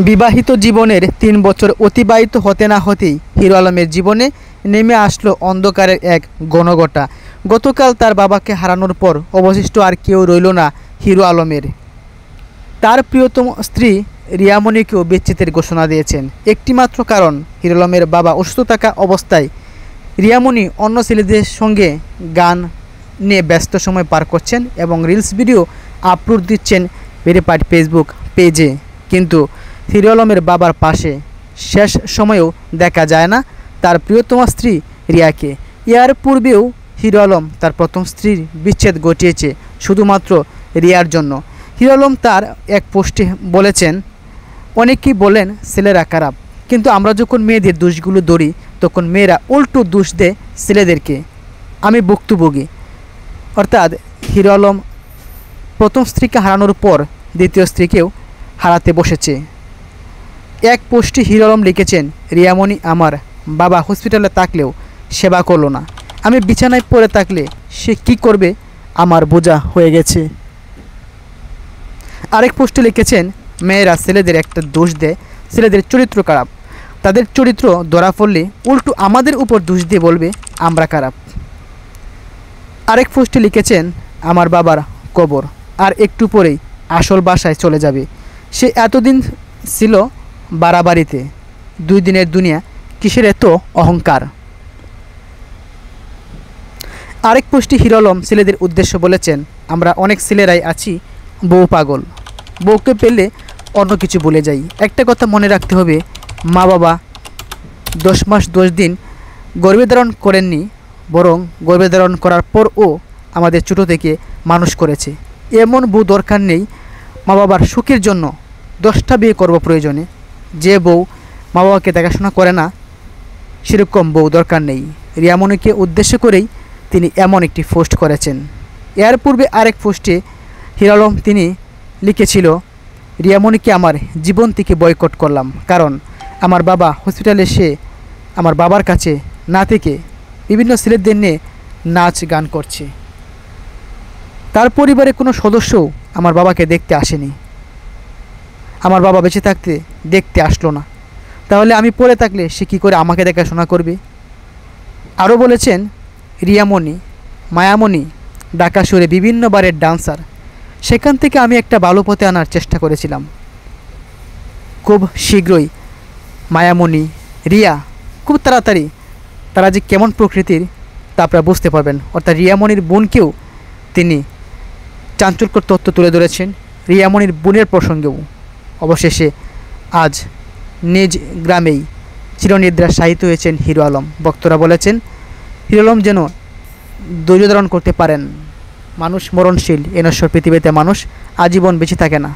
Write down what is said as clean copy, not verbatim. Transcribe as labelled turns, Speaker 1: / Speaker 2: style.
Speaker 1: বিবাহিত জীবনের ৩ বছর অতিবাহিত হতে না হতেই হিরো আলমের জীবনে নেমে আসলো অন্ধকারের এক ঘনঘটা। গতকাল তার বাবাকে হারানোর পর অবশিষ্ট আর কেউ রইল না হিরো আলমের। তার প্রিয়তম স্ত্রী রিয়ামণিকেও বিচ্ছেদের ঘোষণা দিয়েছেন। একটিমাত্র কারণ, হিরো আলমের বাবা অসুস্থ থাকা অবস্থায় রিয়ামণি অন্য ছেলেদের সঙ্গে গান নিয়ে ব্যস্ত সময় পার করছেন এবং রিলস ভিডিও আপলোড দিচ্ছেন ভেরিফাইড ফেসবুক পেজে। কিন্তু হিরো আলমের বাবার পাশে শেষ সময়েও দেখা যায় না তার প্রিয়তমা স্ত্রী রিয়াকে। এর পূর্বেও হিরো আলম তার প্রথম স্ত্রীর বিচ্ছেদ ঘটিয়েছে শুধুমাত্র রিয়ার জন্য। হিরো আলম তার এক পোস্টে বলেছেন, অনেকেই বলেন ছেলেরা খারাপ, কিন্তু আমরা যখন মেয়েদের দোষগুলো ধরি তখন মেয়েরা উল্টো দোষ দেয় ছেলেদেরকে। আমি ভুক্তভোগী। অর্থাৎ হিরো আলম প্রথম স্ত্রীকে হারানোর পর দ্বিতীয় স্ত্রীকেও হারাতে বসেছে। এক পোস্টে হিরো আলম লিখেছেন, রিয়ামণি আমার বাবা হসপিটালে থাকলেও সেবা করলো না, আমি বিছানায় পড়ে থাকলে সে কি করবে আমার বোঝা হয়ে গেছে। আরেক পোস্টে লিখেছেন, মেয়েরা ছেলেদের একটা দোষ দেয়, ছেলেদের চরিত্র খারাপ, তাদের চরিত্র ধরা পড়লে উল্টো আমাদের উপর দোষ দিয়ে বলবে আমরা খারাপ। আরেক পোস্টে লিখেছেন, আমার বাবার কবর আর একটু পরেই আসল বাসায় চলে যাবে, সে এতদিন ছিল বাড়াবাড়িতে, 2 দিনের দুনিয়া, কিসের এত অহংকার। আরেক পোস্টে হিরো আলম ছেলেদের উদ্দেশ্য বলেছেন, আমরা অনেক ছেলেরাই আছি বউ পাগল, বউকে পেলে অন্য কিছু ভুলে যাই। একটা কথা মনে রাখতে হবে, মা বাবা 10 মাস 10 দিন গর্ভে ধারণ করেননি, বরং গর্ভে ধারণ করার পরও আমাদের ছোটো থেকে মানুষ করেছে। এমন বউ দরকার নেই মা বাবার সুখের জন্য 10টা বিয়ে করব প্রয়োজনে। যে বউ মা বাবাকে দেখাশোনা করে না, সেরকম বউ দরকার নেই। রিয়ামণিকে উদ্দেশ্য করেই তিনি এমন একটি পোস্ট করেছেন। এর পূর্বে আরেক পোস্টে হিরো আলম তিনি লিখেছিল, রিয়ামণিকে আমার জীবন থেকে বয়কট করলাম, কারণ আমার বাবা হসপিটালে সে আমার বাবার কাছে না থেকে বিভিন্ন ছেলেদের নিয়ে নাচ গান করছে। তার পরিবারের কোনো সদস্যও আমার বাবাকে দেখতে আসেনি, আমার বাবা বেঁচে থাকতে দেখতে আসলো না, তাহলে আমি পড়ে থাকলে সে কী করে আমাকে দেখাশোনা করবে। আরও বলেছেন, রিয়ামণি মায়ামণি ঢাকা শহরে বিভিন্ন বারের ডান্সার, সেখান থেকে আমি একটা ভালো পথে আনার চেষ্টা করেছিলাম। খুব শীঘ্রই মায়ামণি রিয়া খুব তাড়াতাড়ি তারা যে কেমন প্রকৃতির তা আপনারা বুঝতে পারবেন। অর্থাৎ রিয়ামণির বোনকেও তিনি চাঞ্চল্যকর তথ্য তুলে ধরেছেন, রিয়ামণির বোনের প্রসঙ্গেও। অবশেষে আজ নিজ গ্রামেই চিরনিদ্রা শায়িত হয়েছেন হিরো আলম। ভক্তরা বলেছেন, হিরো আলম যেন ধৈর্য ধারণ করতে পারেন। মানুষ মরণশীল, এ নশ্বর পৃথিবীতে মানুষ আজীবন বেঁচে থাকে না।